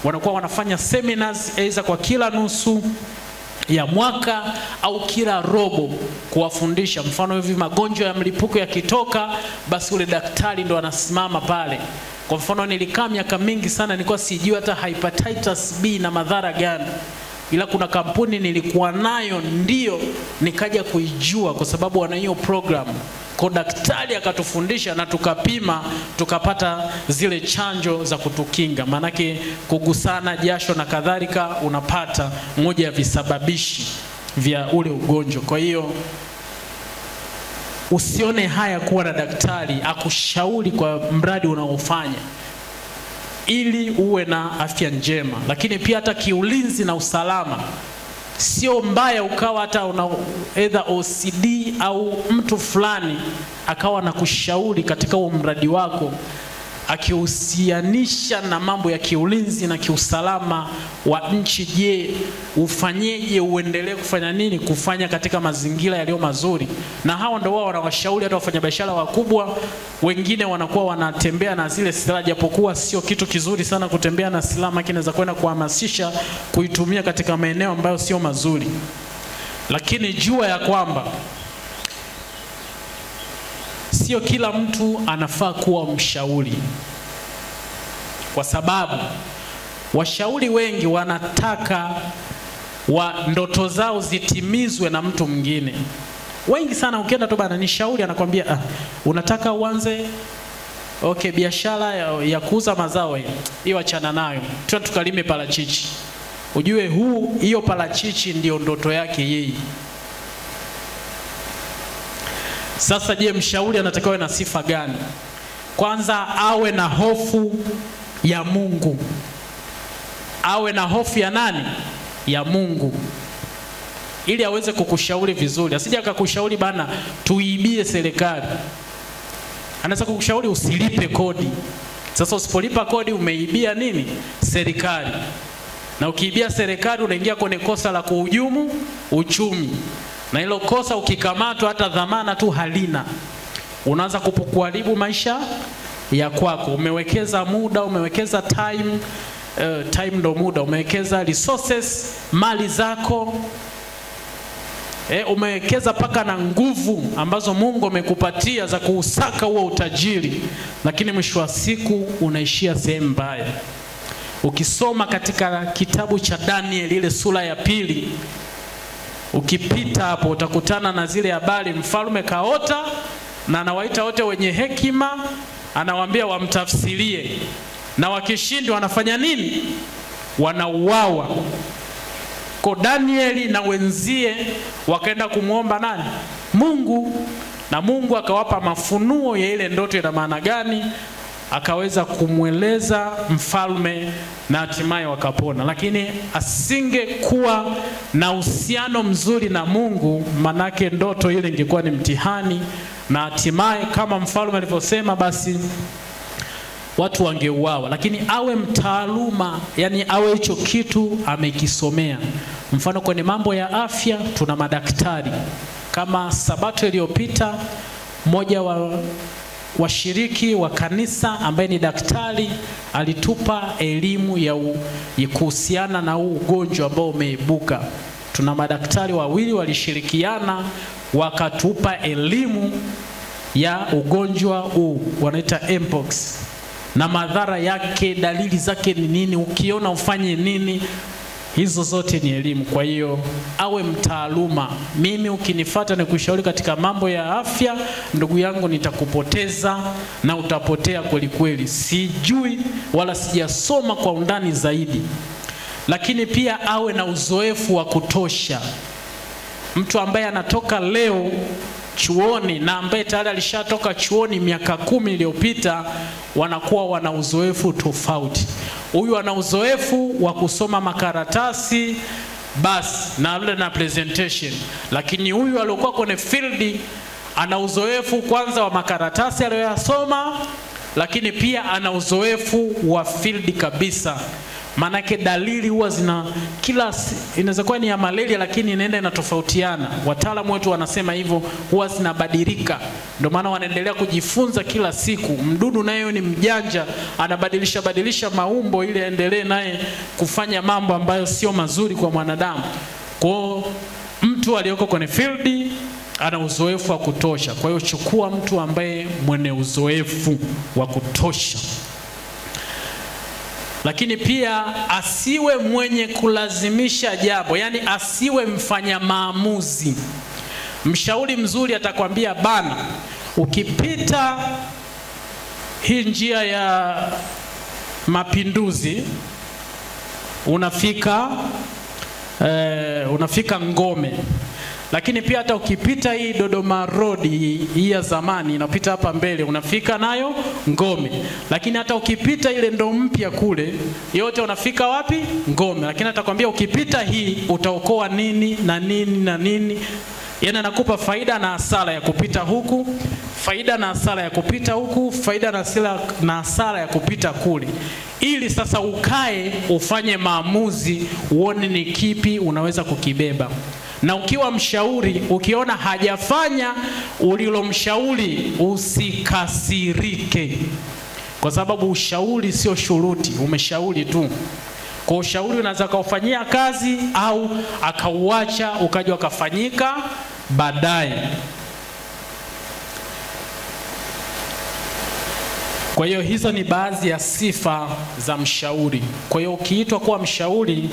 Wanakuwa wanafanya seminars aidha kwa kila nusu ya mwaka au kila robo kuwafundisha. Mfano hivi magonjwa ya mlipuko yakitoka, basi ule daktari ndo anasimama pale. Kwa mfano nilikaa miaka mingi sana nilikuwa sijui hata hepatitis B na madhara gani. Ila kuna kampuni nilikuwa nayo ndio nikaja kuijua kwa sababu wana hiyo program. Kwa daktari akatufundisha na tukapima, tukapata zile chanjo za kutukinga. Manake kugusana, jasho na kadhalika, unapata moja ya visababishi vya ule ugonjwa. Kwa hiyo usione haya kuwa na daktari akushauri kwa mradi unaofanya ili uwe na afya njema. Lakini pia hata kiulinzi na usalama, sio mbaya ukawa hata una either OCD au mtu fulani akawa na kushauri katika huo mradi wako, akihusianisha na mambo ya kiulinzi na kiusalama wa nchi. Je, ufanyeje, uendelee kufanya nini, kufanya katika mazingira yaliyo mazuri. Na hawa ndio wao wanawashauri hata wafanyabiashara wakubwa. Wengine wanakuwa wanatembea na zile silaha, japokuwa sio kitu kizuri sana kutembea na silaha, lakini inaweza kwenda kuhamasisha kuitumia katika maeneo ambayo sio mazuri. Lakini jua ya kwamba sio kila mtu anafaa kuwa mshauri, kwa sababu washauri wengi wanataka ndoto zao zitimizwe na mtu mwingine. Wengi sana ukienda tu bana nishauri, anakuambia unataka uanze biashara ya kuuza mazao, hiyo achana nayo, tukalime parachichi. Ujue hiyo parachichi ndio ndoto yake yeye. Sasa je, mshauri anatakiwa na sifa gani? Kwanza awe na hofu ya Mungu. Awe na hofu ya nani? Ya Mungu. Ili aweze kukushauri vizuri. Asije akakushauri bana tuibie serikali. Anaweza kukushauri usilipe kodi. Sasa usipolipa kodi umeibia nini? Serikali. Na ukiibia serikali unaingia kwenye kosa la kuhujumu uchumi. Na hilo kosa ukikamatwa hata dhamana tu halina. Unaanza kuharibu maisha ya kwako. Umewekeza muda, umewekeza time ndo muda, umewekeza resources, mali zako. Umewekeza paka na nguvu ambazo Mungu amekupatia za kuusaka huo utajiri, lakini mwisho wa siku unaishia sehemu mbaya. Ukisoma katika kitabu cha Daniel ile sura ya 2, ukipita hapo utakutana na zile habari. Mfalme kaota na anawaita wote wenye hekima, anawaambia wamtafsirie, na wakishindwa wanafanya nini? Wanauawa. Kwa Danieli na wenzie wakaenda kumuomba nani? Mungu. Na Mungu akawapa mafunuo ya ile ndoto ina maana gani, akaweza kumweleza mfalme na hatimaye wakapona. Lakini asingekuwa na uhusiano mzuri na Mungu, manake ndoto ile ingekuwa ni mtihani, na hatimaye kama mfalme alivyosema, basi watu wangeuawa. Lakini awe mtaaluma, yani awe hicho kitu amekisomea. Mfano kwenye mambo ya afya tuna madaktari. Kama Sabato iliyopita mmoja wa washiriki wa kanisa ambaye ni daktari alitupa elimu ya kuhusiana na huu ugonjwa ambao umeibuka. Tuna madaktari wawili walishirikiana wakatupa elimu ya ugonjwa huu wanaita mpox, na madhara yake, dalili zake ni nini, ukiona ufanye nini. Hizo zote ni elimu. Kwa hiyo awe mtaaluma. Mimi ukinifuata na kushauri katika mambo ya afya, ndugu yangu, nitakupoteza na utapotea kweli kweli. Sijui wala sijasoma kwa undani zaidi. Lakini pia awe na uzoefu wa kutosha. Mtu ambaye anatoka leo chuoni na ambaye tayari alishatoka chuoni miaka 10 iliyopita, wanakuwa wana uzoefu tofauti. Huyu ana uzoefu wa kusoma makaratasi basi na presentation, lakini huyu aliyokuwa kwenye field ana uzoefu kwanza wa makaratasi aliyosoma, lakini pia ana uzoefu wa field kabisa. Manake dalili huwa inaweza kuwa ni ya malaria, lakini inaenda inatofautiana. Wataalamu wetu wanasema hivyo, huwa zinabadilika. Ndio maana wanaendelea kujifunza kila siku. Mdudu naye ni mjanja, anabadilisha maumbo ili aendelee naye kufanya mambo ambayo sio mazuri kwa mwanadamu. Kwa mtu aliyoko kwenye field ana uzoefu wa kutosha. Kwa hiyo chukua mtu ambaye mwenye uzoefu wa kutosha. Lakini pia asiwe mwenye kulazimisha jambo, yani asiwe mfanya maamuzi. Mshauri mzuri atakwambia bana, Ukipita hii njia ya Mapinduzi unafika Ngome. Lakini pia hata ukipita hii Dodoma Road hii ya zamani inapita hapa mbele, unafika nayo Ngome. Lakini hata ukipita ile ndo mpya kule, yote unafika wapi? Ngome. Lakini atakwambia ukipita hii utaokoa nini na nini na nini. Yaani anakupa faida na hasara ya kupita huku, faida na hasara ya kupita huku, faida na hasara ya kupita kule. Ili sasa ukae ufanye maamuzi, uone ni kipi unaweza kukibeba. Na ukiwa mshauri, ukiona hajafanya ulilomshauri, usikasirike. Kwa sababu ushauri sio shuruti, umeshauri tu. Kwa ushauri unaweza kaufanyia kazi au akauacha ukaja ukafanyika baadaye. Kwa hiyo hizo ni baadhi ya sifa za mshauri. Kwa hiyo ukiitwa kuwa mshauri,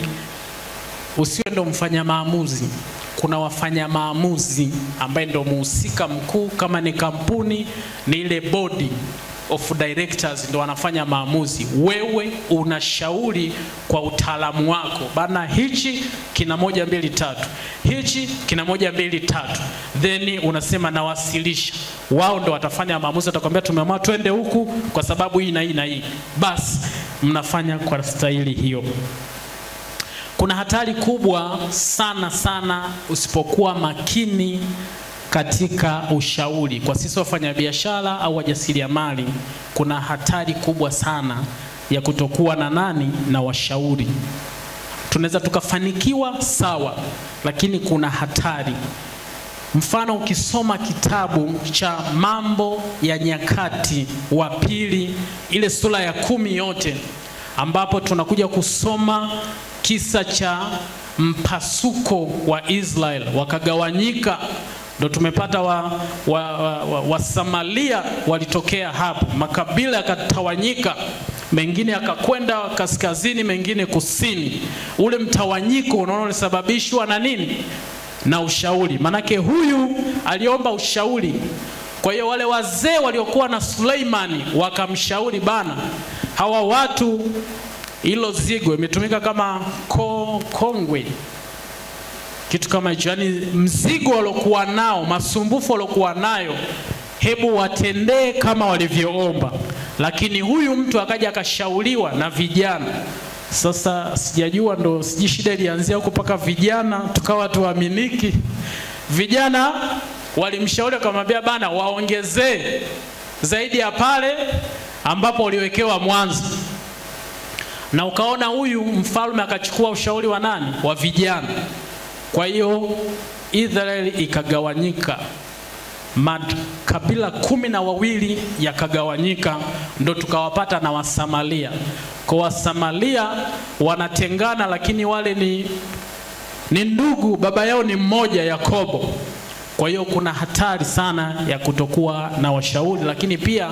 usiwe ndo mfanya maamuzi. Kuna wafanya maamuzi ambaye ndo muhusika mkuu. Kama ni kampuni, ni ile body of directors ndo wanafanya maamuzi. Wewe unashauri kwa utaalamu wako. Bana, hichi kina 1 2 3. Hichi kina 1 2 3. Then unasema nawasilisha. Wao ndo watafanya maamuzi, watakwambia tumeamua twende huku kwa sababu hii na hii na hii. Basi mnafanya kwa staili hiyo. Kuna hatari kubwa sana usipokuwa makini katika ushauri. Kwa sisi wafanyabiashara au wajasiriamali, kuna hatari kubwa sana ya kutokuwa na washauri. Tunaweza tukafanikiwa sawa, lakini kuna hatari. Mfano, ukisoma kitabu cha Mambo ya Nyakati wa Pili, ile sura ya 10 yote, ambapo tunakuja kusoma kisa cha mpasuko wa Israel, wakagawanyika. Ndo tumepata wa Samaria walitokea hapo, makabila yakatawanyika, mengine yakakwenda kaskazini, mengine kusini. Ule mtawanyiko unaona ulisababishwa na nini? Na ushauri. Manake huyu aliomba ushauri. Kwa hiyo wale wazee waliokuwa na Suleimani wakamshauri, bana, hawa watu, hilo zigo imetumika kama kongwe, kitu kama hicho. Yani mzigo waliokuwa nao, masumbufu waliokuwa nayo, hebu watendee kama walivyoomba. Lakini huyu mtu akaja akashauriwa na vijana. Sasa sijajua, ndo siji shida ilianzia huko paka vijana tukawa tuaminiki. Vijana walimshauri akamwambia, bana, waongezee zaidi ya pale ambapo waliwekewa mwanzo. Na ukaona huyu mfalme akachukua ushauri wa nani? Wa vijana. Kwa hiyo Israeli ikagawanyika, makabila 12 yakagawanyika, ndo tukawapata na Wasamaria. Kwa Wasamaria wanatengana, lakini wale ni ndugu, baba yao ni mmoja, Yakobo. Kwa hiyo kuna hatari sana ya kutokuwa na washauri. Lakini pia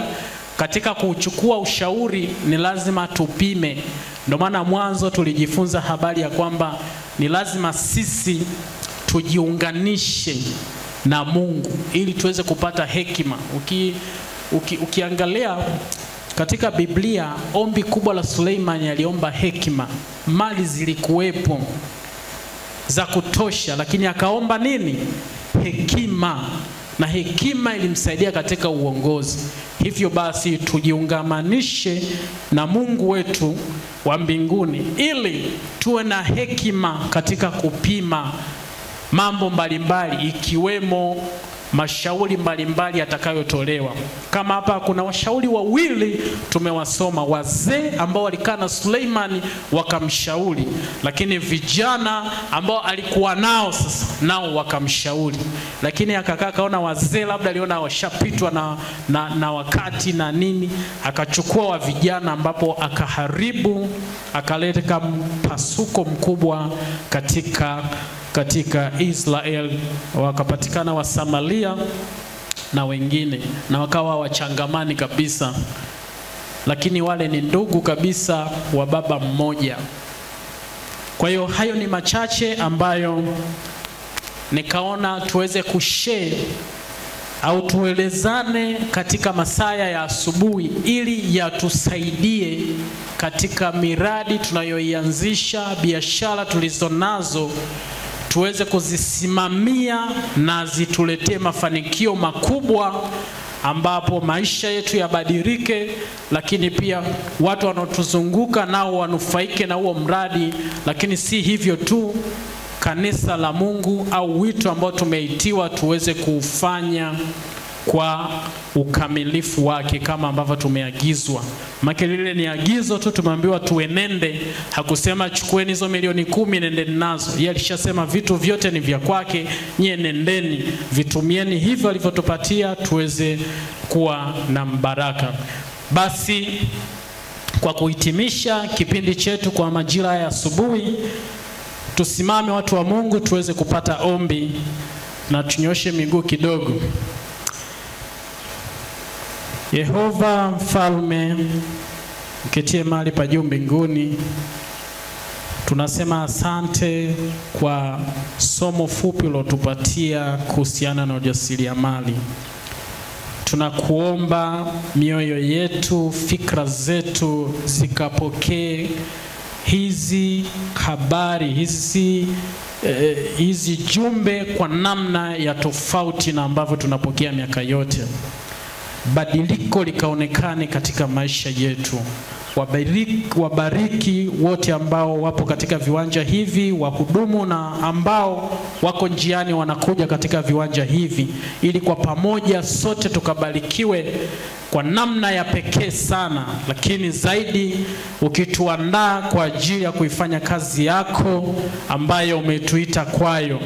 katika kuchukua ushauri ni lazima tupime. Ndio maana mwanzo tulijifunza habari ya kwamba ni lazima sisi tujiunganishe na Mungu ili tuweze kupata hekima. Ukiangalia katika Biblia, ombi kubwa la Suleimani, aliomba hekima. Mali zilikuwepo za kutosha, lakini akaomba nini? Hekima. Na hekima ilimsaidia katika uongozi. Hivyo basi tujiungamanishe na Mungu wetu wa mbinguni ili tuwe na hekima katika kupima mambo mbalimbali, ikiwemo mashauri mbalimbali yatakayotolewa. Kama hapa kuna washauri wawili tumewasoma, wazee ambao walikaa na Suleimani wakamshauri, lakini vijana ambao alikuwa nao sasa nao wakamshauri. Lakini akakaa kaona wazee labda aliona washapitwa na wakati na nini, akachukua wa vijana, ambapo akaharibu, akaleta mpasuko mkubwa katika Israel. Wakapatikana wa Samaria na wengine, na wakawa wachangamani kabisa, lakini wale ni ndugu kabisa wa baba mmoja. Kwa hiyo hayo ni machache ambayo nikaona tuweze kushare au tuelezane katika masaa ya asubuhi ili yatusaidie katika miradi tunayoianzisha, biashara tulizonazo, tuweze kuzisimamia na zituletee mafanikio makubwa, ambapo maisha yetu yabadilike, lakini pia watu wanaotuzunguka nao wanufaike na huo mradi. Lakini si hivyo tu, kanisa la Mungu au wito ambao tumeitiwa tuweze kuufanya kwa ukamilifu wake kama ambavyo tumeagizwa. Maana lile ni agizo tu, tumeambiwa tuenende. Hakusema chukueni hizo milioni 10 nendeni nazo. Yeye alishasema vitu vyote ni vya kwake, nyie nendeni, vitumieni hivyo alivyotupatia tuweze kuwa na mbaraka. Basi kwa kuhitimisha kipindi chetu kwa majira ya asubuhi, tusimame watu wa Mungu tuweze kupata ombi na tunyoshe miguu kidogo. Yehova Mfalme, uketie mahali pa juu mbinguni, tunasema asante kwa somo fupi ulotupatia kuhusiana na ujasiriamali. Tunakuomba mioyo yetu, fikra zetu zikapokee hizi habari, hizi jumbe kwa namna ya tofauti na ambavyo tunapokea miaka yote. Badiliko likaonekane katika maisha yetu. Wabariki wote ambao wapo katika viwanja hivi, wahudumu na ambao wako njiani wanakuja katika viwanja hivi, ili kwa pamoja sote tukabarikiwe kwa namna ya pekee sana, lakini zaidi ukituandaa kwa ajili ya kuifanya kazi yako ambayo umetuita kwayo,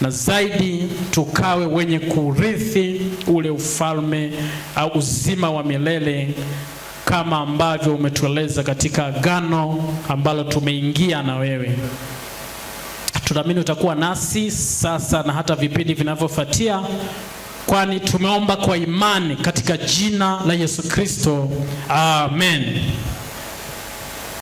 na zaidi tukawe wenye kurithi ule ufalme au uzima wa milele kama ambavyo umetueleza katika agano ambalo tumeingia na wewe. Tunaamini utakuwa nasi sasa na hata vipindi vinavyofuatia, kwani tumeomba kwa imani katika jina la Yesu Kristo. Amen.